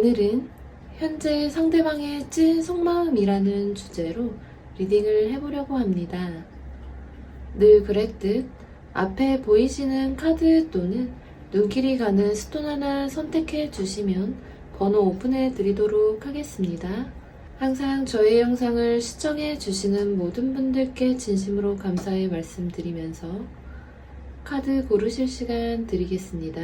오늘은 현재 상대방의 찐 속마음이라는 주제로 리딩을 해보려고 합니다. 늘 그랬듯 앞에 보이시는 카드 또는 눈길이 가는 스톤 하나 선택해 주시면 번호 오픈해 드리도록 하겠습니다. 항상 저의 영상을 시청해 주시는 모든 분들께 진심으로 감사의 말씀드리면서 카드 고르실 시간 드리겠습니다.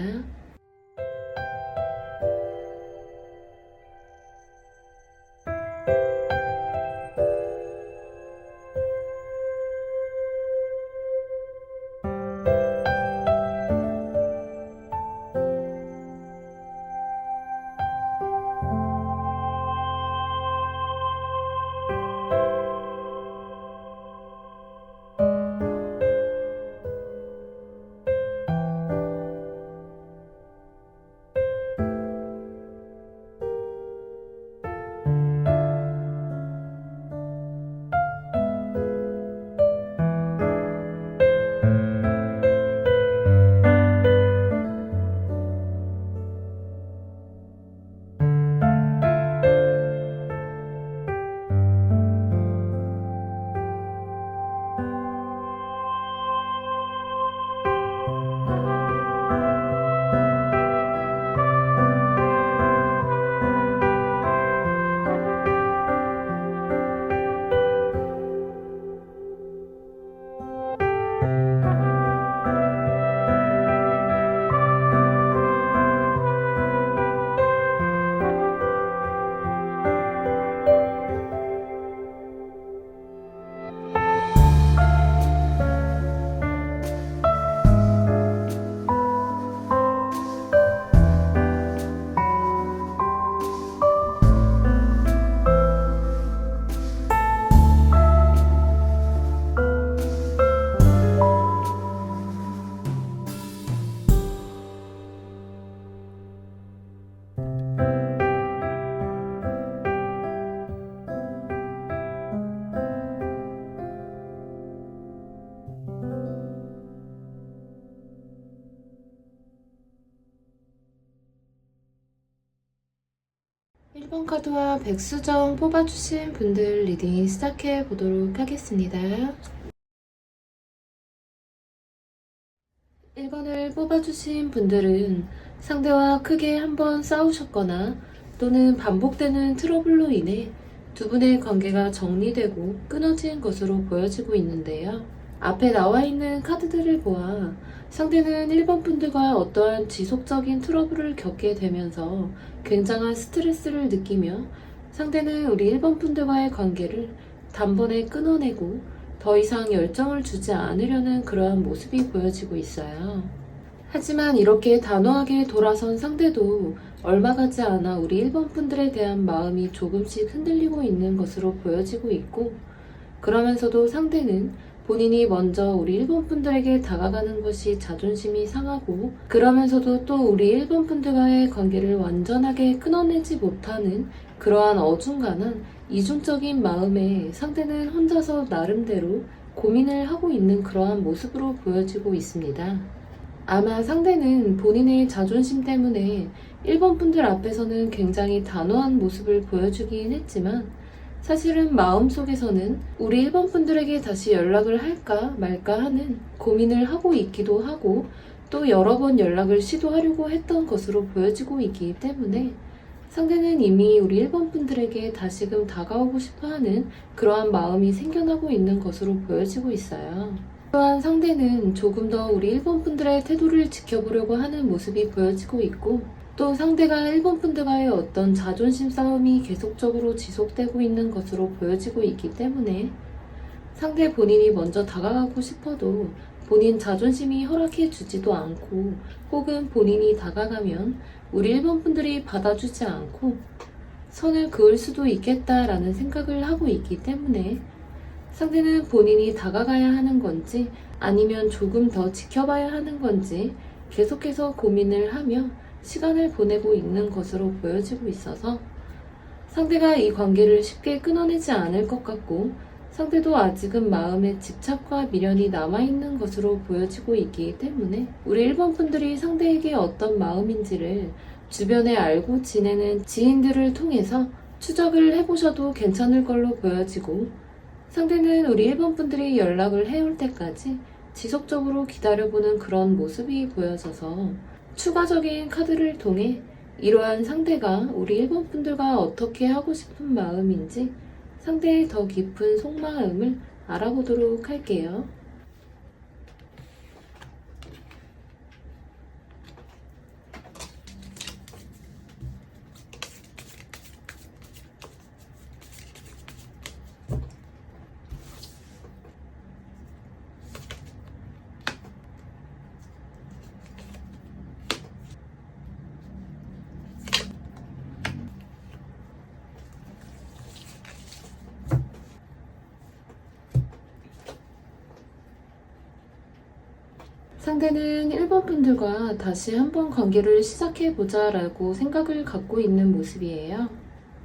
1번 카드와 백수정 뽑아주신 분들 리딩 시작해 보도록 하겠습니다. 1번을 뽑아주신 분들은 상대와 크게 한번 싸우셨거나 또는 반복되는 트러블로 인해 두 분의 관계가 정리되고 끊어진 것으로 보여지고 있는데요. 앞에 나와 있는 카드들을 보아 상대는 1번 분들과 어떠한 지속적인 트러블을 겪게 되면서 굉장한 스트레스를 느끼며 상대는 우리 1번 분들과의 관계를 단번에 끊어내고 더 이상 열정을 주지 않으려는 그러한 모습이 보여지고 있어요. 하지만 이렇게 단호하게 돌아선 상대도 얼마 가지 않아 우리 1번 분들에 대한 마음이 조금씩 흔들리고 있는 것으로 보여지고 있고, 그러면서도 상대는 본인이 먼저 우리 1번 분들에게 다가가는 것이 자존심이 상하고, 그러면서도 또 우리 1번 분들과의 관계를 완전하게 끊어내지 못하는 그러한 어중간한 이중적인 마음에 상대는 혼자서 나름대로 고민을 하고 있는 그러한 모습으로 보여지고 있습니다. 아마 상대는 본인의 자존심 때문에 1번 분들 앞에서는 굉장히 단호한 모습을 보여주긴 했지만, 사실은 마음속에서는 우리 1번 분들에게 다시 연락을 할까 말까 하는 고민을 하고 있기도 하고, 또 여러 번 연락을 시도하려고 했던 것으로 보여지고 있기 때문에 상대는 이미 우리 1번 분들에게 다시금 다가오고 싶어하는 그러한 마음이 생겨나고 있는 것으로 보여지고 있어요. 또한 상대는 조금 더 우리 1번 분들의 태도를 지켜보려고 하는 모습이 보여지고 있고, 또 상대가 1번 분들과의 어떤 자존심 싸움이 계속적으로 지속되고 있는 것으로 보여지고 있기 때문에 상대 본인이 먼저 다가가고 싶어도 본인 자존심이 허락해 주지도 않고, 혹은 본인이 다가가면 우리 1번 분들이 받아주지 않고 선을 그을 수도 있겠다라는 생각을 하고 있기 때문에 상대는 본인이 다가가야 하는 건지 아니면 조금 더 지켜봐야 하는 건지 계속해서 고민을 하며 시간을 보내고 있는 것으로 보여지고 있어서 상대가 이 관계를 쉽게 끊어내지 않을 것 같고, 상대도 아직은 마음에 집착과 미련이 남아있는 것으로 보여지고 있기 때문에 우리 1번 분들이 상대에게 어떤 마음인지를 주변에 알고 지내는 지인들을 통해서 추적을 해보셔도 괜찮을 걸로 보여지고, 상대는 우리 1번 분들이 연락을 해올 때까지 지속적으로 기다려보는 그런 모습이 보여져서 추가적인 카드를 통해 이러한 상대가 우리 1번 분들과 어떻게 하고 싶은 마음인지 상대의 더 깊은 속마음을 알아보도록 할게요. 상대는 1번 분들과 다시 한번 관계를 시작해보자 라고 생각을 갖고 있는 모습이에요.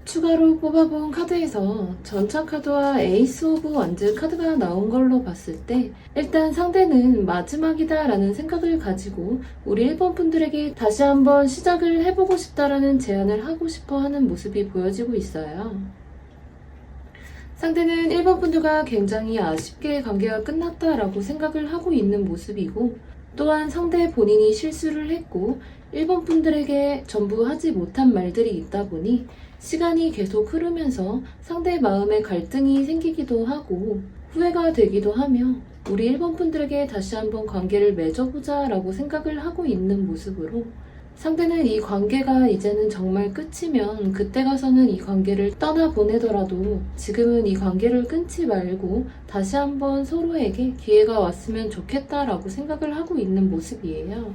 추가로 뽑아본 카드에서 전차 카드와 에이스 오브 원즈 카드가 나온 걸로 봤을 때 일단 상대는 마지막이다 라는 생각을 가지고 우리 1번 분들에게 다시 한번 시작을 해보고 싶다라는 제안을 하고 싶어 하는 모습이 보여지고 있어요. 상대는 1번 분들과 굉장히 아쉽게 관계가 끝났다라고 생각을 하고 있는 모습이고, 또한 상대 본인이 실수를 했고 1번 분들에게 전부 하지 못한 말들이 있다 보니 시간이 계속 흐르면서 상대 마음에 갈등이 생기기도 하고 후회가 되기도 하며 우리 1번 분들에게 다시 한번 관계를 맺어보자 라고 생각을 하고 있는 모습으로, 상대는 이 관계가 이제는 정말 끝이면 그때 가서는 이 관계를 떠나보내더라도 지금은 이 관계를 끊지 말고 다시 한번 서로에게 기회가 왔으면 좋겠다라고 생각을 하고 있는 모습이에요.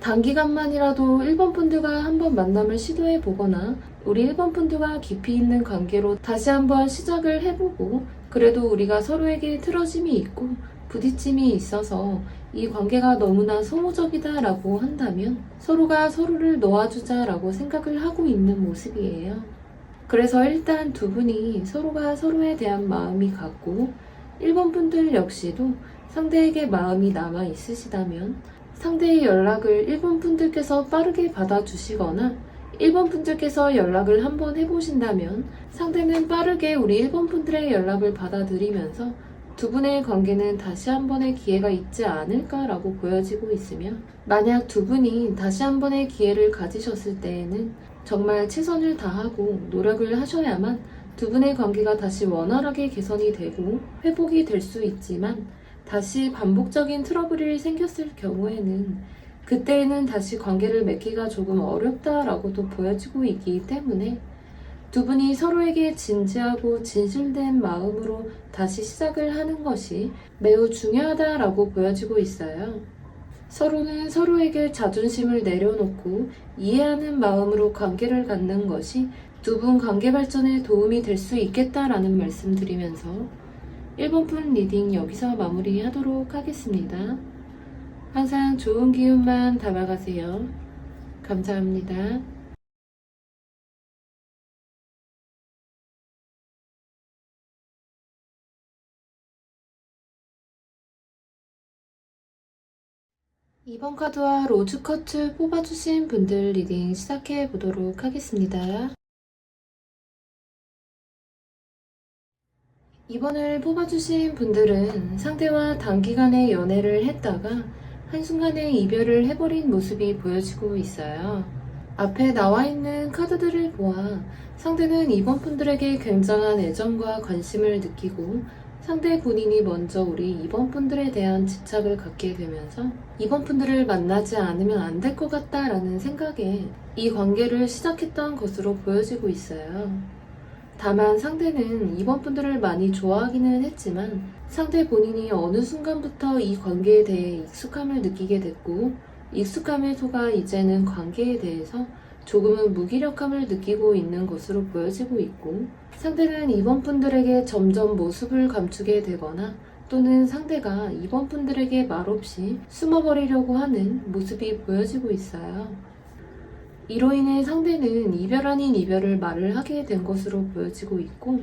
단기간만이라도 1번 분들과 한번 만남을 시도해 보거나 우리 1번 분들과 깊이 있는 관계로 다시 한번 시작을 해보고, 그래도 우리가 서로에게 틀어짐이 있고 부딪힘이 있어서 이 관계가 너무나 소모적이다 라고 한다면 서로가 서로를 놓아주자 라고 생각을 하고 있는 모습이에요. 그래서 일단 두 분이 서로가 서로에 대한 마음이 같고 1번 분들 역시도 상대에게 마음이 남아 있으시다면 상대의 연락을 1번 분들께서 빠르게 받아주시거나 1번 분들께서 연락을 한번 해보신다면 상대는 빠르게 우리 1번 분들의 연락을 받아들이면서 두 분의 관계는 다시 한 번의 기회가 있지 않을까라고 보여지고 있으며, 만약 두 분이 다시 한 번의 기회를 가지셨을 때에는 정말 최선을 다하고 노력을 하셔야만 두 분의 관계가 다시 원활하게 개선이 되고 회복이 될 수 있지만, 다시 반복적인 트러블이 생겼을 경우에는 그때에는 다시 관계를 맺기가 조금 어렵다라고도 보여지고 있기 때문에 두 분이 서로에게 진지하고 진실된 마음으로 다시 시작을 하는 것이 매우 중요하다라고 보여지고 있어요. 서로는 서로에게 자존심을 내려놓고 이해하는 마음으로 관계를 갖는 것이 두 분 관계 발전에 도움이 될 수 있겠다라는 말씀드리면서 1번 분 리딩 여기서 마무리하도록 하겠습니다. 항상 좋은 기운만 담아가세요. 감사합니다. 이번 카드와 로즈 커트 뽑아주신 분들 리딩 시작해 보도록 하겠습니다. 이번을 뽑아주신 분들은 상대와 단기간에 연애를 했다가 한순간에 이별을 해버린 모습이 보여지고 있어요. 앞에 나와 있는 카드들을 보아 상대는 이번 분들에게 굉장한 애정과 관심을 느끼고 상대 본인이 먼저 우리 이번 분들에 대한 집착을 갖게 되면서 이번 분들을 만나지 않으면 안 될 것 같다라는 생각에 이 관계를 시작했던 것으로 보여지고 있어요. 다만 상대는 이번 분들을 많이 좋아하기는 했지만 상대 본인이 어느 순간부터 이 관계에 대해 익숙함을 느끼게 됐고 익숙함에 속아 이제는 관계에 대해서 조금은 무기력함을 느끼고 있는 것으로 보여지고 있고, 상대는 이번 분들에게 점점 모습을 감추게 되거나 또는 상대가 이번 분들에게 말없이 숨어버리려고 하는 모습이 보여지고 있어요. 이로 인해 상대는 이별 아닌 이별을 말을 하게 된 것으로 보여지고 있고,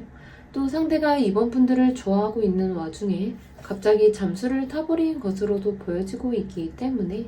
또 상대가 이번 분들을 좋아하고 있는 와중에 갑자기 잠수를 타버린 것으로도 보여지고 있기 때문에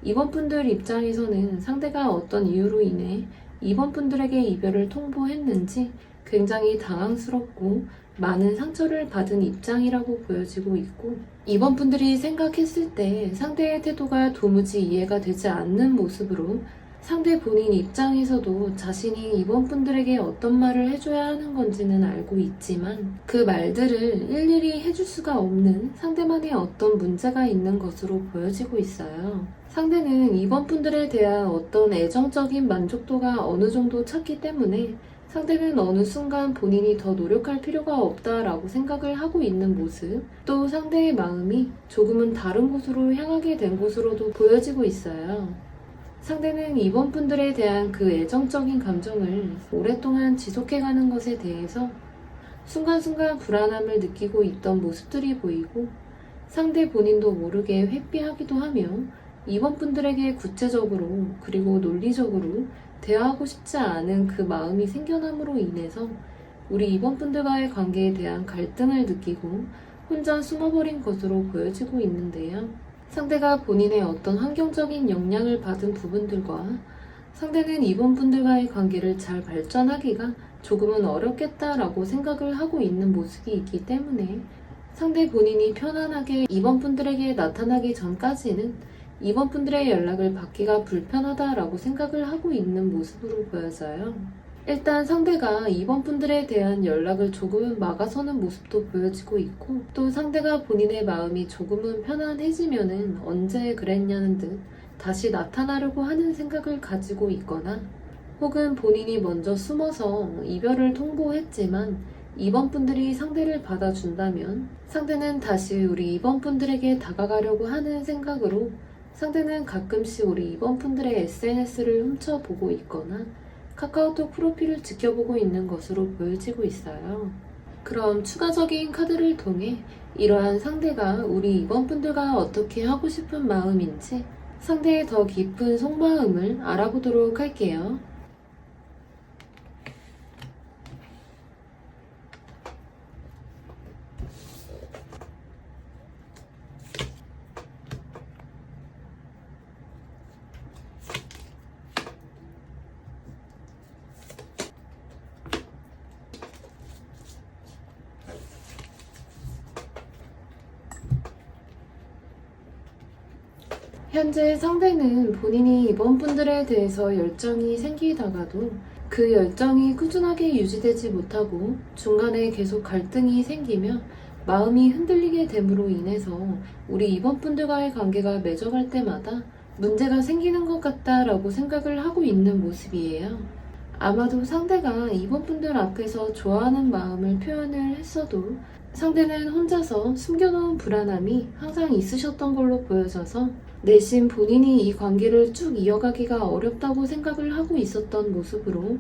이번 분들 입장에서는 상대가 어떤 이유로 인해 이번 분들에게 이별을 통보했는지 굉장히 당황스럽고 많은 상처를 받은 입장이라고 보여지고 있고, 이번 분들이 생각했을 때 상대의 태도가 도무지 이해가 되지 않는 모습으로 상대 본인 입장에서도 자신이 이번 분들에게 어떤 말을 해줘야 하는 건지는 알고 있지만 그 말들을 일일이 해줄 수가 없는 상대만의 어떤 문제가 있는 것으로 보여지고 있어요. 상대는 이번 분들에 대한 어떤 애정적인 만족도가 어느 정도 찾기 때문에 상대는 어느 순간 본인이 더 노력할 필요가 없다라고 생각을 하고 있는 모습, 또 상대의 마음이 조금은 다른 곳으로 향하게 된 것으로도 보여지고 있어요. 상대는 이번 분들에 대한 그 애정적인 감정을 오랫동안 지속해가는 것에 대해서 순간순간 불안함을 느끼고 있던 모습들이 보이고, 상대 본인도 모르게 회피하기도 하며 이번 분들에게 구체적으로 그리고 논리적으로 대화하고 싶지 않은 그 마음이 생겨남으로 인해서 우리 이번 분들과의 관계에 대한 갈등을 느끼고 혼자 숨어버린 것으로 보여지고 있는데요. 상대가 본인의 어떤 환경적인 영향을 받은 부분들과 상대는 이번 분들과의 관계를 잘 발전하기가 조금은 어렵겠다라고 생각을 하고 있는 모습이 있기 때문에 상대 본인이 편안하게 이번 분들에게 나타나기 전까지는 이번 분들의 연락을 받기가 불편하다라고 생각을 하고 있는 모습으로 보여져요. 일단 상대가 이번 분들에 대한 연락을 조금은 막아서는 모습도 보여지고 있고, 또 상대가 본인의 마음이 조금은 편안해지면은 언제 그랬냐는 듯 다시 나타나려고 하는 생각을 가지고 있거나, 혹은 본인이 먼저 숨어서 이별을 통보했지만 이번 분들이 상대를 받아준다면 상대는 다시 우리 이번 분들에게 다가가려고 하는 생각으로 상대는 가끔씩 우리 이번 분들의 SNS를 훔쳐보고 있거나 카카오톡 프로필을 지켜보고 있는 것으로 보여지고 있어요. 그럼 추가적인 카드를 통해 이러한 상대가 우리 이번 분들과 어떻게 하고 싶은 마음인지 상대의 더 깊은 속마음을 알아보도록 할게요. 현재 상대는 본인이 이번 분들에 대해서 열정이 생기다가도 그 열정이 꾸준하게 유지되지 못하고 중간에 계속 갈등이 생기며 마음이 흔들리게 됨으로 인해서 우리 이번 분들과의 관계가 맺어갈 때마다 문제가 생기는 것 같다라고 생각을 하고 있는 모습이에요. 아마도 상대가 이번 분들 앞에서 좋아하는 마음을 표현을 했어도 상대는 혼자서 숨겨놓은 불안함이 항상 있으셨던 걸로 보여져서 내심 본인이 이 관계를 쭉 이어가기가 어렵다고 생각을 하고 있었던 모습으로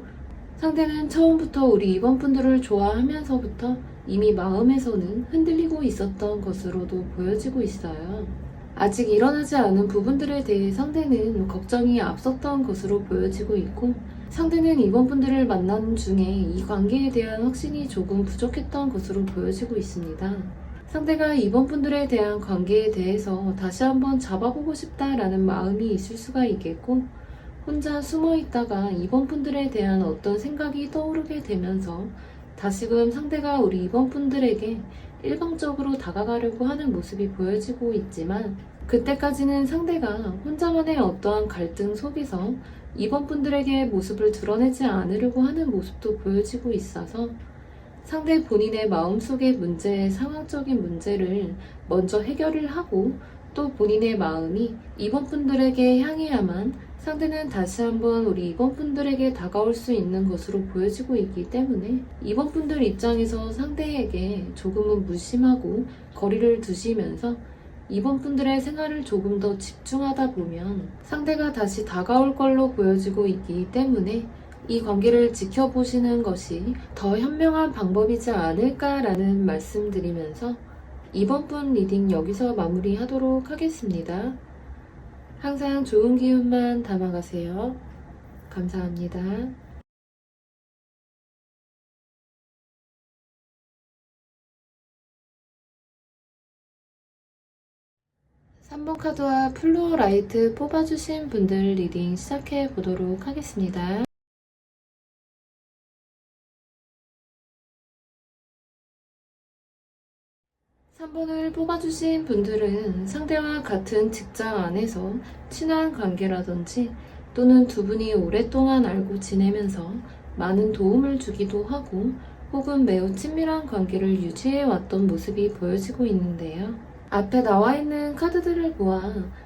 상대는 처음부터 우리 이번 분들을 좋아하면서부터 이미 마음에서는 흔들리고 있었던 것으로도 보여지고 있어요. 아직 일어나지 않은 부분들에 대해 상대는 걱정이 앞섰던 것으로 보여지고 있고, 상대는 이번 분들을 만나는 중에 이 관계에 대한 확신이 조금 부족했던 것으로 보여지고 있습니다. 상대가 이번 분들에 대한 관계에 대해서 다시 한번 잡아보고 싶다라는 마음이 있을 수가 있겠고, 혼자 숨어 있다가 이번 분들에 대한 어떤 생각이 떠오르게 되면서 다시금 상대가 우리 이번 분들에게 일방적으로 다가가려고 하는 모습이 보여지고 있지만, 그때까지는 상대가 혼자만의 어떠한 갈등 속에서 이번 분들에게 모습을 드러내지 않으려고 하는 모습도 보여지고 있어서 상대 본인의 마음속의 문제의 상황적인 문제를 먼저 해결을 하고, 또 본인의 마음이 이번 분들에게 향해야만 상대는 다시 한번 우리 이번 분들에게 다가올 수 있는 것으로 보여지고 있기 때문에 이번 분들 입장에서 상대에게 조금은 무심하고 거리를 두시면서 이번 분들의 생활을 조금 더 집중하다 보면 상대가 다시 다가올 걸로 보여지고 있기 때문에 이 관계를 지켜보시는 것이 더 현명한 방법이지 않을까라는 말씀드리면서 이번 분 리딩 여기서 마무리하도록 하겠습니다. 항상 좋은 기운만 담아가세요. 감사합니다. 3 3번 카드와 플루어라이트 뽑아주신 분들 리딩 시작해 보도록 하겠습니다. 3번을 뽑아주신 분들은 상대와 같은 직장 안에서 친한 관계라든지 또는 두 분이 오랫동안 알고 지내면서 많은 도움을 주기도 하고 혹은 매우 친밀한 관계를 유지해 왔던 모습이 보여지고 있는데요. 앞에 나와 있는 카드들을 보아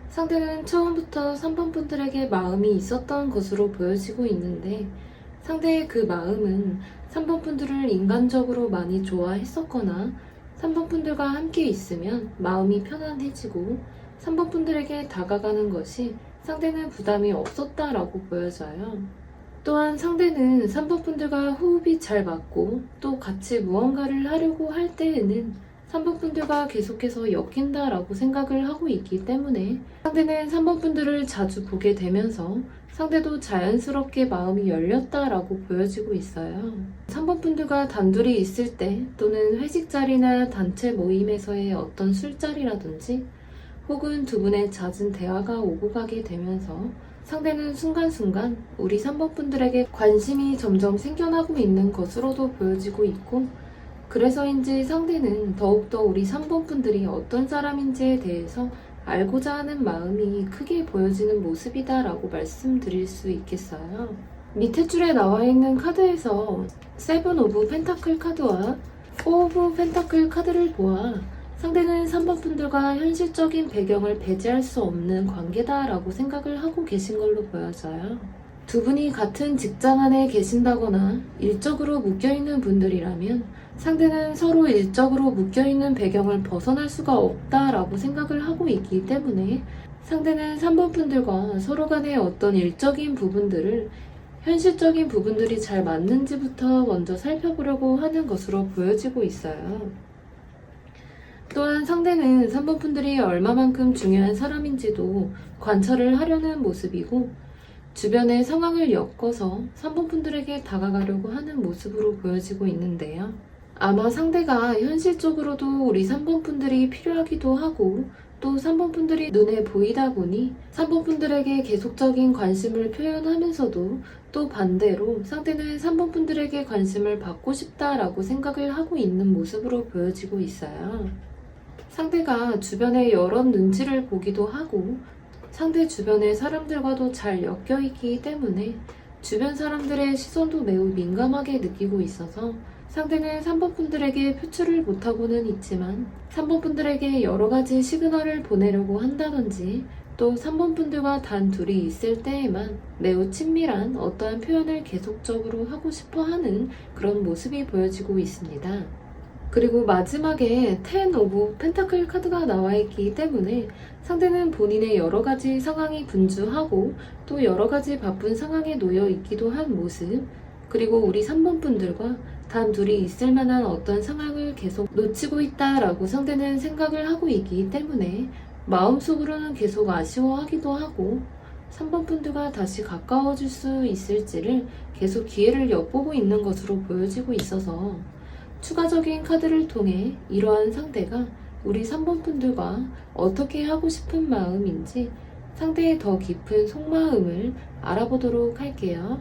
상대는 처음부터 3번 분들에게 마음이 있었던 것으로 보여지고 있는데 상대의 그 마음은 3번 분들을 인간적으로 많이 좋아했었거나 3번 분들과 함께 있으면 마음이 편안해지고 3번 분들에게 다가가는 것이 상대는 부담이 없었다라고 보여져요. 또한 상대는 3번 분들과 호흡이 잘 맞고 또 같이 무언가를 하려고 할 때에는 3번 분들과 계속해서 엮인다라고 생각을 하고 있기 때문에 상대는 3번 분들을 자주 보게 되면서 상대도 자연스럽게 마음이 열렸다라고 보여지고 있어요. 3번 분들과 단둘이 있을 때 또는 회식 자리나 단체 모임에서의 어떤 술자리라든지 혹은 두 분의 잦은 대화가 오고 가게 되면서 상대는 순간순간 우리 3번 분들에게 관심이 점점 생겨나고 있는 것으로도 보여지고 있고 그래서인지 상대는 더욱더 우리 3번 분들이 어떤 사람인지에 대해서 알고자 하는 마음이 크게 보여지는 모습이다 라고 말씀드릴 수 있겠어요. 밑에 줄에 나와 있는 카드에서 세븐 오브 펜타클 카드와 4 오브 펜타클 카드를 보아 상대는 3번 분들과 현실적인 배경을 배제할 수 없는 관계다 라고 생각을 하고 계신 걸로 보여져요. 두 분이 같은 직장 안에 계신다거나 일적으로 묶여있는 분들이라면 상대는 서로 일적으로 묶여있는 배경을 벗어날 수가 없다라고 생각을 하고 있기 때문에 상대는 3번 분들과 서로 간의 어떤 일적인 부분들을 현실적인 부분들이 잘 맞는지부터 먼저 살펴보려고 하는 것으로 보여지고 있어요. 또한 상대는 3번 분들이 얼마만큼 중요한 사람인지도 관찰을 하려는 모습이고 주변의 상황을 엮어서 3번 분들에게 다가가려고 하는 모습으로 보여지고 있는데요. 아마 상대가 현실적으로도 우리 3번 분들이 필요하기도 하고 또 3번 분들이 눈에 보이다 보니 3번 분들에게 계속적인 관심을 표현하면서도 또 반대로 상대는 3번 분들에게 관심을 받고 싶다라고 생각을 하고 있는 모습으로 보여지고 있어요. 상대가 주변의 여러 눈치를 보기도 하고 상대 주변의 사람들과도 잘 엮여 있기 때문에 주변 사람들의 시선도 매우 민감하게 느끼고 있어서 상대는 3번 분들에게 표출을 못하고는 있지만 3번 분들에게 여러 가지 시그널을 보내려고 한다든지 또 3번 분들과 단 둘이 있을 때에만 매우 친밀한 어떠한 표현을 계속적으로 하고 싶어 하는 그런 모습이 보여지고 있습니다. 그리고 마지막에 10 오브 펜타클 카드가 나와 있기 때문에 상대는 본인의 여러 가지 상황이 분주하고 또 여러 가지 바쁜 상황에 놓여 있기도 한 모습 그리고 우리 3번 분들과 단 둘이 있을 만한 어떤 상황을 계속 놓치고 있다라고 상대는 생각을 하고 있기 때문에 마음속으로는 계속 아쉬워하기도 하고 3번 분들과 다시 가까워질 수 있을지를 계속 기회를 엿보고 있는 것으로 보여지고 있어서 추가적인 카드를 통해 이러한 상대가 우리 3번 분들과 어떻게 하고 싶은 마음인지 상대의 더 깊은 속마음을 알아보도록 할게요.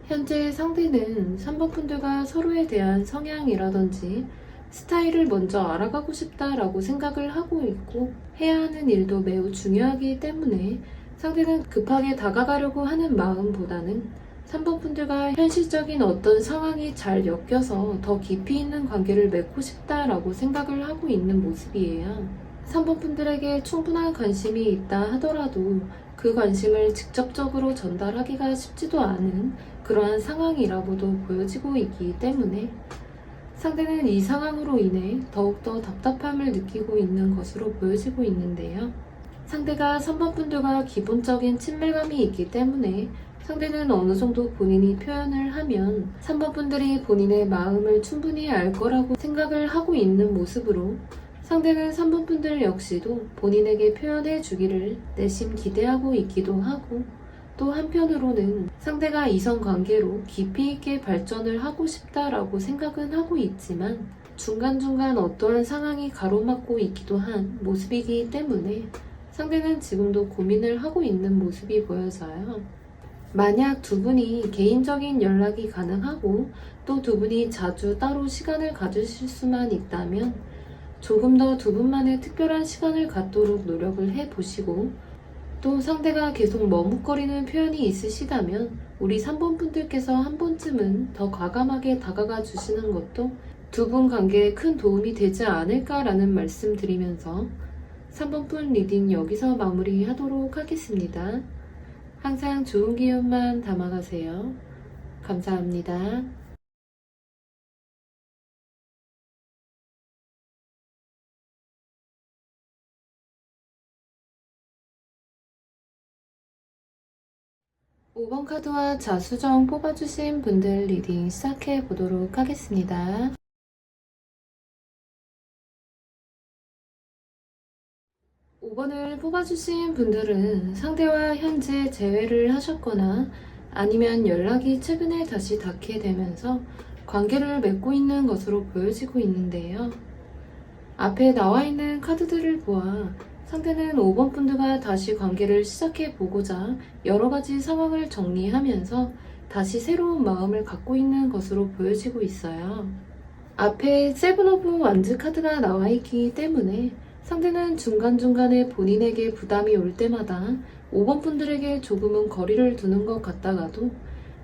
현재 상대는 3번 분들과 서로에 대한 성향이라든지 스타일을 먼저 알아가고 싶다라고 생각을 하고 있고 해야 하는 일도 매우 중요하기 때문에 상대는 급하게 다가가려고 하는 마음보다는 3번 분들과 현실적인 어떤 상황이 잘 엮여서 더 깊이 있는 관계를 맺고 싶다라고 생각을 하고 있는 모습이에요. 3번 분들에게 충분한 관심이 있다 하더라도 그 관심을 직접적으로 전달하기가 쉽지도 않은 그러한 상황이라고도 보여지고 있기 때문에 상대는 이 상황으로 인해 더욱더 답답함을 느끼고 있는 것으로 보여지고 있는데요. 상대가 3번 분들과 기본적인 친밀감이 있기 때문에 상대는 어느 정도 본인이 표현을 하면 3번 분들이 본인의 마음을 충분히 알 거라고 생각을 하고 있는 모습으로 상대는 3번 분들 역시도 본인에게 표현해 주기를 내심 기대하고 있기도 하고 또 한편으로는 상대가 이성 관계로 깊이 있게 발전을 하고 싶다라고 생각은 하고 있지만 중간중간 어떠한 상황이 가로막고 있기도 한 모습이기 때문에 상대는 지금도 고민을 하고 있는 모습이 보여져요. 만약 두 분이 개인적인 연락이 가능하고 또 두 분이 자주 따로 시간을 가지실 수만 있다면 조금 더 두 분만의 특별한 시간을 갖도록 노력을 해보시고 또 상대가 계속 머뭇거리는 표현이 있으시다면 우리 3번 분들께서 한 번쯤은 더 과감하게 다가가 주시는 것도 두 분 관계에 큰 도움이 되지 않을까라는 말씀 드리면서 3번 분 리딩 여기서 마무리하도록 하겠습니다. 항상 좋은 기운만 담아가세요. 감사합니다. 5번 카드와 자수정 뽑아주신 분들 리딩 시작해 보도록 하겠습니다. 5번을 뽑아주신 분들은 상대와 현재 재회를 하셨거나 아니면 연락이 최근에 다시 닿게 되면서 관계를 맺고 있는 것으로 보여지고 있는데요. 앞에 나와 있는 카드들을 보아 상대는 5번 분들과 다시 관계를 시작해 보고자 여러 가지 상황을 정리하면서 다시 새로운 마음을 갖고 있는 것으로 보여지고 있어요. 앞에 세븐 오브 완즈 카드가 나와 있기 때문에 상대는 중간중간에 본인에게 부담이 올 때마다 5번 분들에게 조금은 거리를 두는 것 같다가도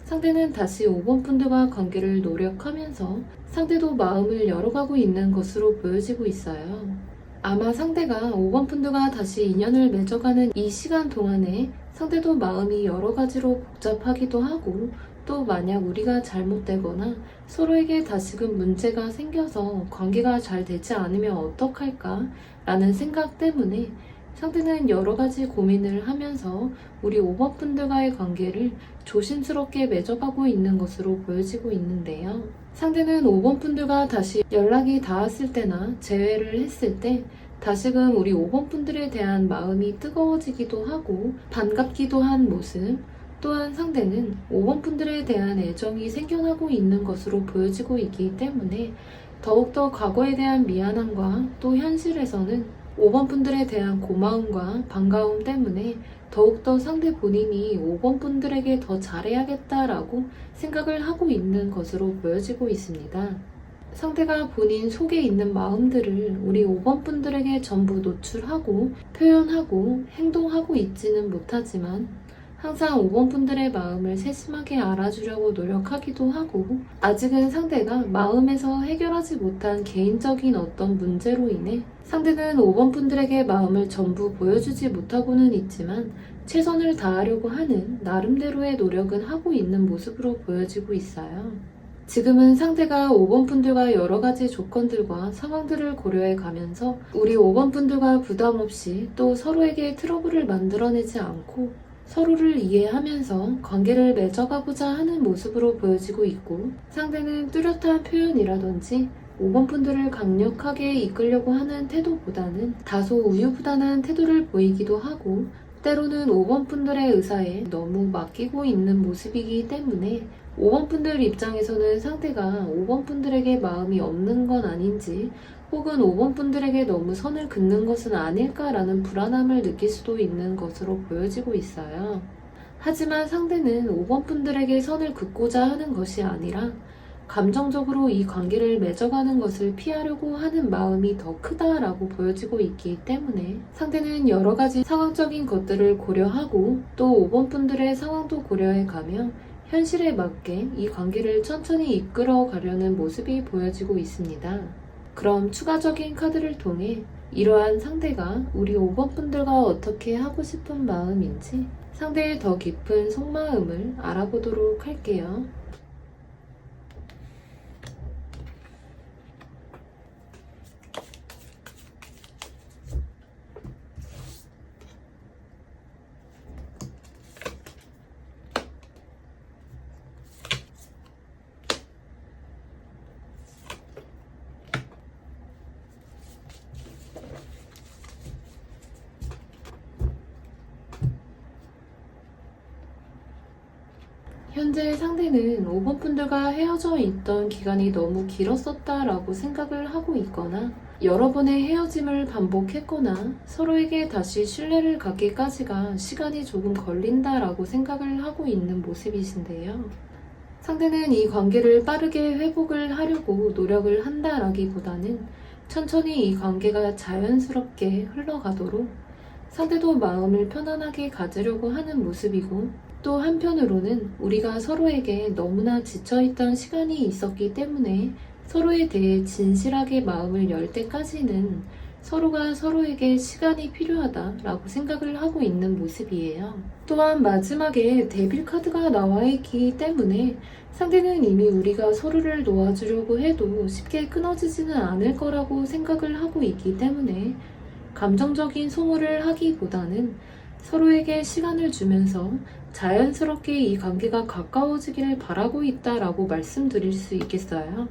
상대는 다시 5번 분들과 관계를 노력하면서 상대도 마음을 열어가고 있는 것으로 보여지고 있어요. 아마 상대가 5번 분들과 다시 인연을 맺어가는 이 시간 동안에 상대도 마음이 여러 가지로 복잡하기도 하고 또 만약 우리가 잘못되거나 서로에게 다시금 문제가 생겨서 관계가 잘 되지 않으면 어떡할까 라는 생각 때문에 상대는 여러 가지 고민을 하면서 우리 5번 분들과의 관계를 조심스럽게 맺어가고 있는 것으로 보여지고 있는데요. 상대는 5번 분들과 다시 연락이 닿았을 때나 재회를 했을 때 다시금 우리 5번 분들에 대한 마음이 뜨거워지기도 하고 반갑기도 한 모습, 또한 상대는 5번 분들에 대한 애정이 생겨나고 있는 것으로 보여지고 있기 때문에 더욱더 과거에 대한 미안함과 또 현실에서는 5번 분들에 대한 고마움과 반가움 때문에 더욱더 상대 본인이 5번 분들에게 더 잘해야겠다라고 생각을 하고 있는 것으로 보여지고 있습니다. 상대가 본인 속에 있는 마음들을 우리 5번 분들에게 전부 노출하고 표현하고 행동하고 있지는 못하지만 항상 5번 분들의 마음을 세심하게 알아주려고 노력하기도 하고 아직은 상대가 마음에서 해결하지 못한 개인적인 어떤 문제로 인해 상대는 5번 분들에게 마음을 전부 보여주지 못하고는 있지만 최선을 다하려고 하는 나름대로의 노력은 하고 있는 모습으로 보여지고 있어요. 지금은 상대가 5번 분들과 여러 가지 조건들과 상황들을 고려해 가면서 우리 5번 분들과 부담 없이 또 서로에게 트러블을 만들어내지 않고 서로를 이해하면서 관계를 맺어가고자 하는 모습으로 보여지고 있고 상대는 뚜렷한 표현이라든지 5번 분들을 강력하게 이끌려고 하는 태도보다는 다소 우유부단한 태도를 보이기도 하고 때로는 5번 분들의 의사에 너무 맡기고 있는 모습이기 때문에 5번 분들 입장에서는 상대가 5번 분들에게 마음이 없는 건 아닌지 혹은 5번 분들에게 너무 선을 긋는 것은 아닐까라는 불안함을 느낄 수도 있는 것으로 보여지고 있어요. 하지만 상대는 5번 분들에게 선을 긋고자 하는 것이 아니라 감정적으로 이 관계를 맺어가는 것을 피하려고 하는 마음이 더 크다라고 보여지고 있기 때문에 상대는 여러 가지 상황적인 것들을 고려하고 또 5번 분들의 상황도 고려해 가며 현실에 맞게 이 관계를 천천히 이끌어 가려는 모습이 보여지고 있습니다. 그럼 추가적인 카드를 통해 이러한 상대가 우리 5번 분들과 어떻게 하고 싶은 마음인지 상대의 더 깊은 속마음을 알아보도록 할게요. 현재 상대는 5번 분들과 헤어져 있던 기간이 너무 길었었다라고 생각을 하고 있거나 여러 번의 헤어짐을 반복했거나 서로에게 다시 신뢰를 갖기까지가 시간이 조금 걸린다라고 생각을 하고 있는 모습이신데요. 상대는 이 관계를 빠르게 회복을 하려고 노력을 한다라기보다는 천천히 이 관계가 자연스럽게 흘러가도록 상대도 마음을 편안하게 가지려고 하는 모습이고, 또 한편으로는 우리가 서로에게 너무나 지쳐있던 시간이 있었기 때문에 서로에 대해 진실하게 마음을 열 때까지는 서로가 서로에게 시간이 필요하다라고 생각을 하고 있는 모습이에요. 또한 마지막에 데빌 카드가 나와 있기 때문에 상대는 이미 우리가 서로를 놓아주려고 해도 쉽게 끊어지지는 않을 거라고 생각을 하고 있기 때문에 감정적인 소모를 하기보다는 서로에게 시간을 주면서 자연스럽게 이 관계가 가까워지기를 바라고 있다라고 말씀드릴 수 있겠어요.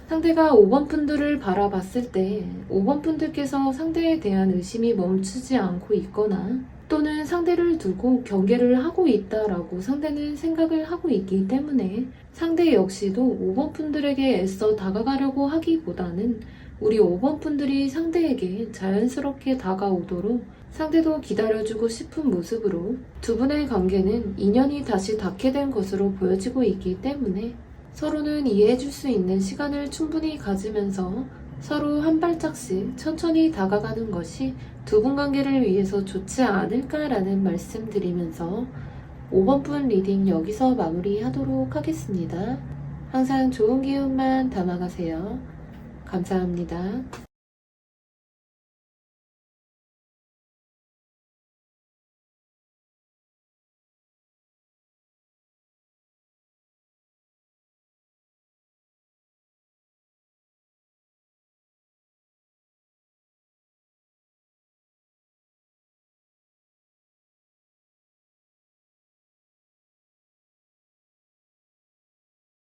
상대가 5번 분들을 바라봤을 때 5번 분들께서 상대에 대한 의심이 멈추지 않고 있거나 또는 상대를 두고 경계를 하고 있다라고 상대는 생각을 하고 있기 때문에 상대 역시도 5번 분들에게 애써 다가가려고 하기보다는 우리 5번 분들이 상대에게 자연스럽게 다가오도록 상대도 기다려주고 싶은 모습으로 두 분의 관계는 인연이 다시 닿게 된 것으로 보여지고 있기 때문에 서로는 이해해줄 수 있는 시간을 충분히 가지면서 서로 한 발짝씩 천천히 다가가는 것이 두 분 관계를 위해서 좋지 않을까라는 말씀드리면서 5번 분 리딩 여기서 마무리하도록 하겠습니다. 항상 좋은 기운만 담아가세요. 감사합니다.